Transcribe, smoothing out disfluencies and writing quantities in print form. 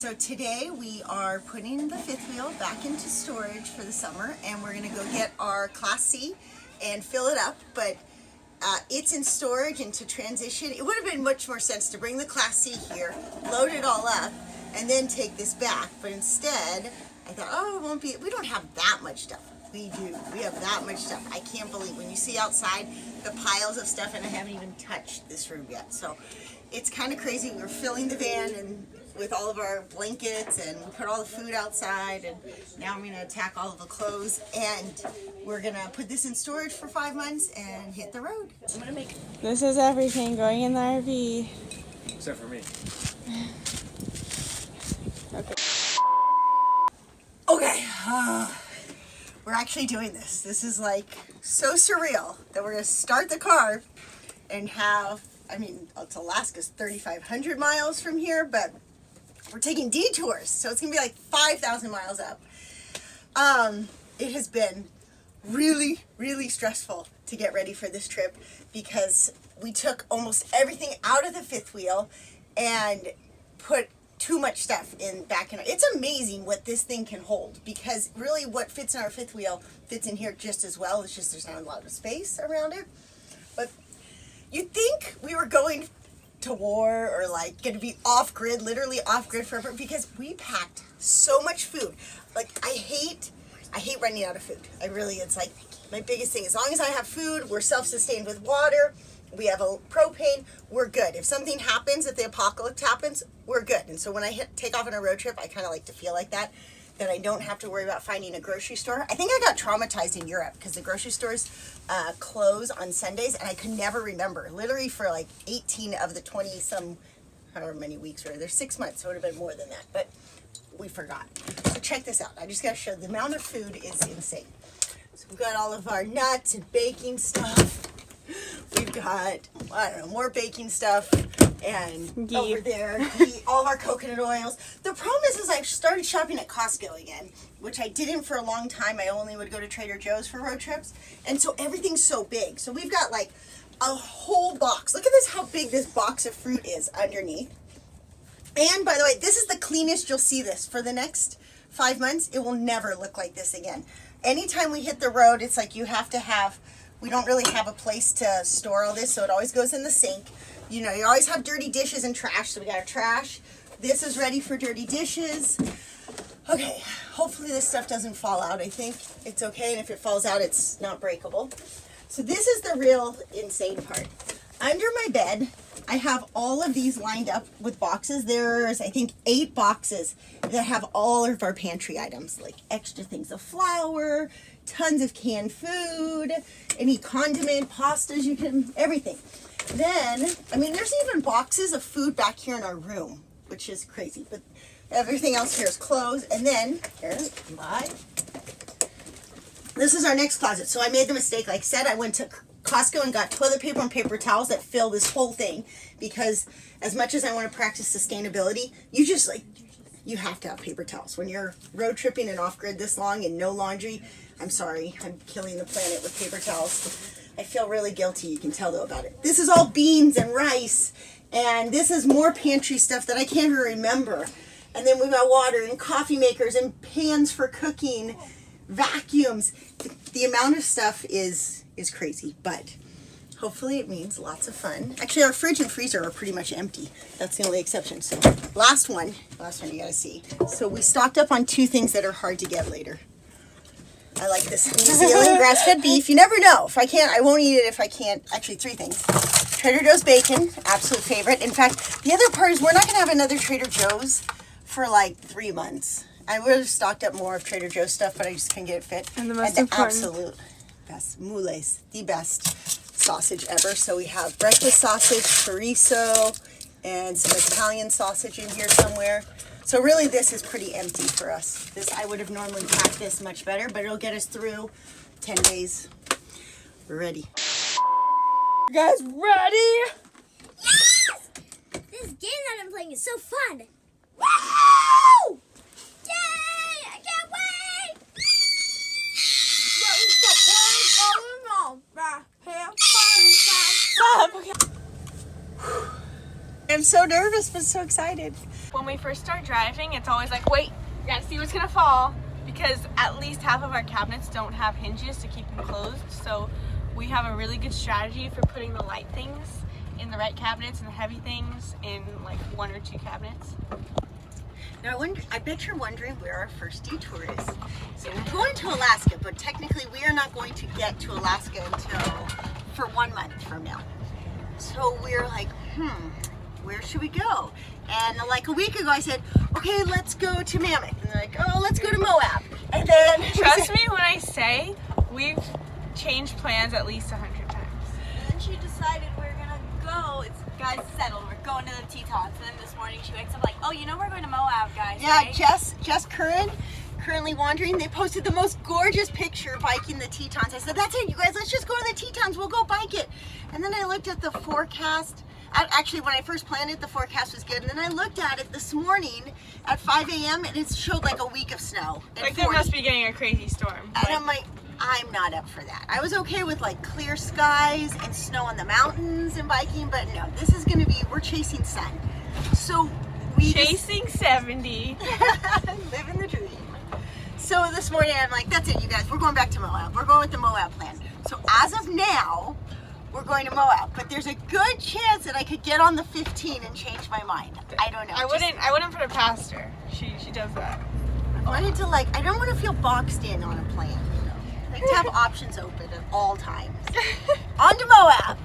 So today we are putting the fifth wheel back into storage for the summer, and we're going to go get our Class C and fill it up, but it's in storage, and to transition, it would have been much more sense to bring the Class C here, load it all up, and then take this back, but instead I thought, oh, it won't be, we don't have that much stuff. We do. We have that much stuff. I can't believe when you see outside the piles of stuff, and I haven't even touched this room yet. So it's kind of crazy. We're filling the van and with all of our blankets, and we put all the food outside, and now I'm going to attack all of the clothes, and we're going to put this in storage for 5 months and hit the road. I'm going to make This is everything going in the RV. Except for me. Okay. Okay, we're actually doing this. This is like so surreal that we're going to start the car and have, I mean, it's Alaska's 3,500 miles from here, but we're taking detours, so it's going to be like 5,000 miles up. It has been really, really stressful to get ready for this trip because we took almost everything out of the fifth wheel and put too much stuff back in. It's amazing what this thing can hold, because really what fits in our fifth wheel fits in here just as well. It's just there's not a lot of space around it. But you'd think we were going to war or like going to be off grid, literally off grid forever, because we packed so much food. Like I hate running out of food. It's like my biggest thing. As long as I have food, we're self-sustained with water. We have a propane, we're good. If something happens, if the apocalypse happens, we're good. And so when I take off on a road trip, I kind of like to feel like that I don't have to worry about finding a grocery store. I think I got traumatized in Europe because the grocery stores close on Sundays, and I could never remember. Literally for like 18 of the 20 some, however many weeks were there, 6 months, so it would have been more than that, but we forgot. So check this out. I just got to show the amount of food is insane. So we've got all of our nuts and baking stuff. We've got, I don't know, more baking stuff, and Ghee. over there, ghee, all of our coconut oils. The problem is I've started shopping at Costco again, which I didn't for a long time. I only would go to Trader Joe's for road trips, and so everything's so big. So we've got like a whole box. Look at this, how big this box of fruit is underneath. And by the way, this is the cleanest you'll see this. For the next 5 months, it will never look like this again. Anytime we hit the road, it's like you have to have, we don't really have a place to store all this, so it always goes in the sink. You know, you always have dirty dishes and trash, so we got our trash. This is ready for dirty dishes. Okay, hopefully this stuff doesn't fall out. I think it's okay, and if it falls out, it's not breakable. So this is the real insane part. Under my bed, I have all of these lined up with boxes. There's, I think, 8 boxes that have all of our pantry items, like extra things of flour, tons of canned food, any condiment, pastas, you can, everything. Then, I mean, there's even boxes of food back here in our room, which is crazy, but everything else here is closed. And then, here, bye. This is our next closet. So I made the mistake, like I said, I went to Costco and got toilet paper and paper towels that fill this whole thing, because as much as I want to practice sustainability, you have to have paper towels. When you're road tripping and off-grid this long and no laundry, I'm sorry, I'm killing the planet with paper towels. I feel really guilty, you can tell though about it. This is all beans and rice, and this is more pantry stuff that I can't even remember. And then we've got water and coffee makers and pans for cooking, vacuums. The amount of stuff is crazy, but hopefully it means lots of fun. Actually, our fridge and freezer are pretty much empty. That's the only exception. So last one you gotta see. So we stocked up on 2 things that are hard to get later. I like this New Zealand grass-fed beef. You never know. If I can't, I won't eat it if I can't. Actually, 3 things. Trader Joe's bacon, absolute favorite. In fact, the other part is we're not gonna have another Trader Joe's for like 3 months. I would have stocked up more of Trader Joe's stuff, but I just couldn't get it fit. And the most important, absolute best mules, the best sausage ever. So we have breakfast sausage, chorizo, and some Italian sausage in here somewhere. So really this is pretty empty for us. This, I would have normally packed this much better, but it'll get us through 10 days. We're ready. you guys ready? Yes! This game that I'm playing is so fun. Woo! Yay! I can't wait! I'm so nervous, but so excited. when we first start driving, it's always like, wait, we gotta see what's gonna fall, because at least half of our cabinets don't have hinges to keep them closed. So we have a really good strategy for putting the light things in the right cabinets and the heavy things in like 1 or 2 cabinets. Now I bet you're wondering where our first detour is. So we're going to Alaska, but technically we are not going to get to Alaska until for 1 month from now. So we're like, where should we go? And like a week ago I said, okay, let's go to Mammoth. And they're like, oh, let's go to Moab. And then Trust me when I say we've changed plans at least 100 times. And then she decided we're gonna go. It's guys settled. We're going to the Tetons. And then this morning she wakes up like, oh, you know we're going to Moab, guys. yeah, right? Jess currently wandering. They posted the most gorgeous picture biking the Tetons. I said, that's it, you guys, let's just go to the Tetons. We'll go bike it. And then I looked at the forecast. Actually, when I first planned it, the forecast was good. And then I looked at it this morning at 5 a.m. and it showed like a week of snow. And Like they must be getting a crazy storm. And I'm like, I'm not up for that. I was okay with like clear skies and snow on the mountains and biking, but no, this is gonna be, we're chasing sun. So we Chasing 70. living the dream. So this morning I'm like, that's it, you guys, we're going back to Moab. We're going with the Moab plan. So as of now, we're going to Moab, but there's a good chance that I could get on the 15 and change my mind. I don't know. I wouldn't put it past her. She does that. I wanted to like, I don't want to feel boxed in on a plan, you know. I like to have options open at all times. On to Moab.